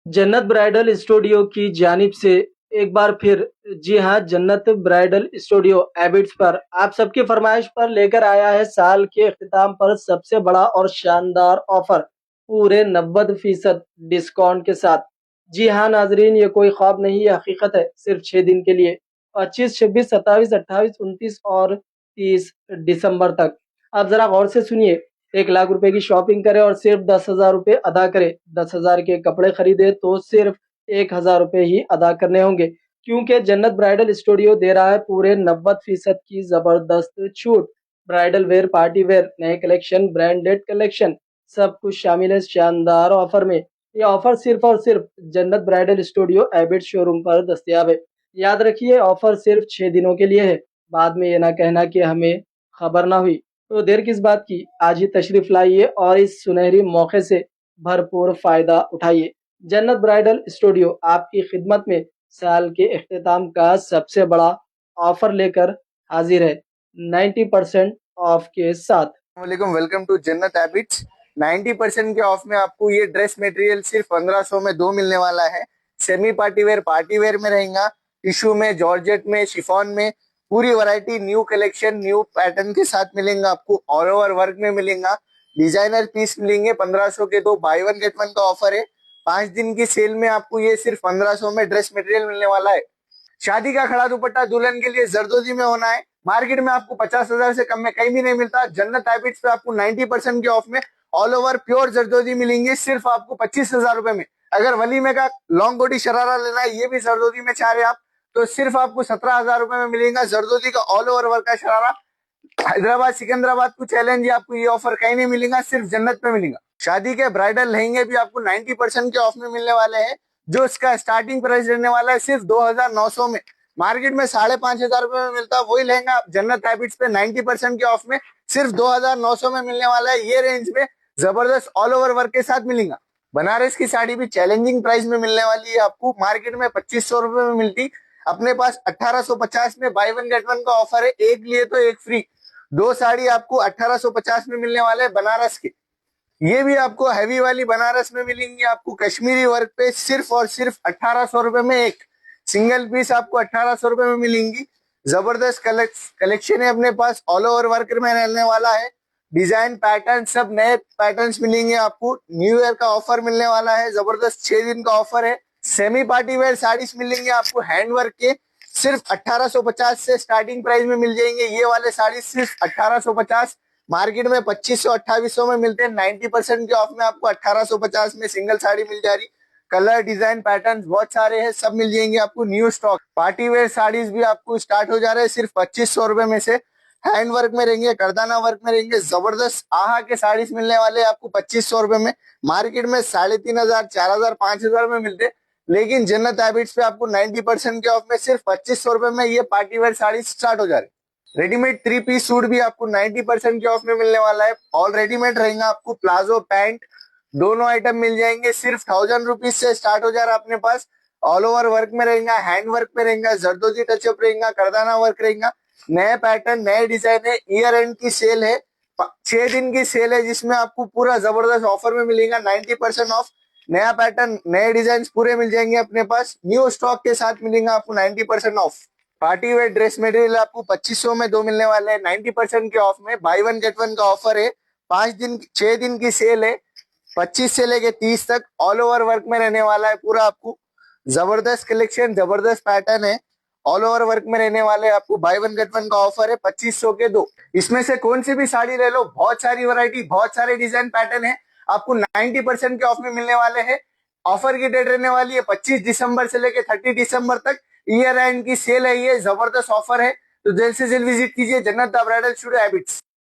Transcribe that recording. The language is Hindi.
जन्नत ब्राइडल स्टूडियो की जानिब से एक बार फिर जी हाँ, जन्नत ब्राइडल स्टूडियो एबिट्स पर आप सबकी फरमाइश पर लेकर आया है साल के इख्तिताम पर सबसे बड़ा और शानदार ऑफर पूरे 90% डिस्काउंट के साथ। जी हाँ नाजरीन, ये कोई ख्वाब नहीं, ये हकीकत है। सिर्फ 6 दिन के लिए 25, 26, 27, 28, 29 और 30 दिसंबर तक। आप जरा गौर से सुनिए। 1 लाख रुपए की शॉपिंग करे और सिर्फ 10,000 रुपए अदा करे। 10,000 के कपड़े खरीदे तो सिर्फ 1,000 रुपए ही अदा करने होंगे, क्योंकि जन्नत ब्राइडल स्टूडियो दे रहा है पूरे 90% की जबरदस्त छूट। ब्राइडल वेयर, पार्टी वेयर, नए कलेक्शन, ब्रांडेड कलेक्शन, सब कुछ शामिल है शानदार ऑफर में। ये ऑफर सिर्फ और सिर्फ जन्नत ब्राइडल स्टूडियो एबिट शोरूम पर दस्तयाब है। याद रखिए, ऑफर सिर्फ 6 दिनों के लिए है। बाद में ये ना कहना कि हमें खबर ना हुई। तो देर किस बात की, आज ही तशरीफ लाइए और इस सुनहरी मौके से भरपूर फायदा उठाइए। जन्नत ब्राइडल स्टूडियो आपकी खिदमत में साल के इख्तिताम का सबसे बड़ा ऑफर लेकर हाजिर है, 90% ऑफ के साथ। वालेकुम, वेलकम टू जन्नत हैबिट्स। 90% के ऑफ में आपको ये ड्रेस मटेरियल सिर्फ 1500 में दो मिलने वाला है। सेमी पार्टी वेयर में रहेगा, टिश्यू में, जॉर्जेट में, शिफॉन में, पूरी variety, new collection, new pattern के साथ मिलेगा आपको। ऑल ओवर वर्क में मिलेगा, डिजाइनर पीस मिलेंगे। 1500 के दो बाय वन गेट वन का ऑफर है। 5 दिन की सेल में आपको ये सिर्फ 1500 में ड्रेस मटेरियल मिलने वाला है। शादी का खड़ा दुपट्टा दुल्हन के लिए जरदोजी में होना है। मार्केट में आपको 50,000 से कम में कहीं भी नहीं मिलता। जन्नत हैबिट्स पे आपको 90% के ऑफ में ऑल ओवर प्योर जरदोजी मिलेंगे सिर्फ आपको 25,000 रुपए में। अगर वलीमे का लॉन्ग कोटी शरारा लेना है, ये भी जरदोजी में चाह रहे आप, तो सिर्फ आपको 17,000 रुपए में मिलेगा जरदोजी का ऑल ओवर वर्क का शरारा। हैदराबाद सिकंदराबाद को चैलेंज, आपको ये ऑफर कहीं नहीं मिलेगा, सिर्फ जन्नत में मिलेगा। शादी के ब्राइडल लहंगे भी आपको 90% के ऑफ में मिलने वाले हैं, जो इसका स्टार्टिंग प्राइस रहने वाला है सिर्फ 2,900 में। मार्केट में 5,500 रुपए में मिलता है वही लहंगा, जन्नत हैबिट्स पे 90% के ऑफ में सिर्फ 2,900 में मिलने वाला है। ये रेंज में जबरदस्त ऑल ओवर वर्क के साथ मिलेगा। बनारस की साड़ी भी चैलेंजिंग प्राइस में मिलने वाली है आपको। मार्केट में 2,500 रुपए में मिलती, अपने पास 1,850 में बाय वन गेट वन का ऑफर है। एक लिए तो एक फ्री। दो साड़ी आपको 1,850 में मिलने वाले हैं बनारस के। ये भी आपको हैवी वाली बनारस में मिलेंगी, आपको कश्मीरी वर्क पे सिर्फ और सिर्फ 1,800 रुपए में एक सिंगल पीस आपको 1,800 रुपए में मिलेंगी। जबरदस्त कलेक्शन है अपने पास, ऑल ओवर वर्क में रहने वाला है। डिजाइन पैटर्न सब नए पैटर्न्स मिलेंगे आपको। न्यू ईयर का ऑफर मिलने वाला है, जबरदस्त 6 दिन का ऑफर है। सेमी पार्टी वेयर साड़ीज मिलेंगे आपको हैंड वर्क के, सिर्फ 1,850 से स्टार्टिंग प्राइस में मिल जाएंगे। ये वाले साड़ी सिर्फ 1,850, मार्केट में 2,500 2,800 में मिलते हैं। 90% के ऑफ में आपको 1,850 में सिंगल साड़ी मिल जा रही। कलर, डिजाइन, पैटर्न बहुत सारे हैं, सब मिल जाएंगे आपको। New stock party wear saris भी आपको स्टार्ट हो जा रहे हैं सिर्फ 2,500 रुपए में से। हैंड वर्क में रहेंगे, करदाना वर्क में रहेंगे, जबरदस्त आहा के साड़ीज मिलने वाले हैं आपको 2,500 रुपए में। मार्केट में 3,500, 4,000, 5,000 में मिलते, लेकिन जन्नत हैबिट्स पे आपको 90% के ऑफ में सिर्फ 2,500 रुपए में ये पार्टी वेयर साड़ी स्टार्ट हो जा रही। रेडीमेड 3 पीस सूट भी आपको 90% के ऑफ में मिलने वाला है। ऑल रेडीमेड रहेगा आपको, प्लाजो, पैंट दोनों आइटम मिल जाएंगे। सिर्फ 1,000 रुपीज से स्टार्ट हो जा रहा है अपने पास। ऑल ओवर वर्क में रहेगा, हैंड वर्क में रहेगा, जरदोजी टचअप रहेगा, करदाना वर्क रहेगा। नए पैटर्न, नए डिजाइन है। ईयर एंड की सेल है, 6 दिन की सेल है, जिसमें आपको पूरा जबरदस्त ऑफर में मिलेगा 90% ऑफ। नया पैटर्न, नए डिजाइन पूरे मिल जाएंगे अपने पास। न्यू स्टॉक के साथ मिलेगा आपको 90% of. Party wear dress material आपको 2,500 में दो मिलने वाले हैं 90% के ऑफ में। बाय वन गेट वन का ऑफर है। 6 दिन की सेल है, 25 से लेके 30 तक। ऑल ओवर वर्क में रहने वाला है पूरा आपको। जबरदस्त कलेक्शन, जबरदस्त पैटर्न है, ऑल ओवर वर्क में रहने वाले आपको। बाय वन गेट वन का ऑफर है, 2,500 के दो। इसमें से कौन सी भी साड़ी ले लो, बहुत सारी वैरायटी, बहुत सारे डिजाइन पैटर्न है, आपको 90% के ऑफ में मिलने वाले हैं। ऑफर की डेट रहने वाली है 25 दिसंबर से लेके 30 दिसंबर तक। ईयर एंड की सेल है, ये जबरदस्त ऑफर है। तो जल्द से जल्द विजिट कीजिए जन्नत द ब्राइडल स्टूडियो हैबिट्स।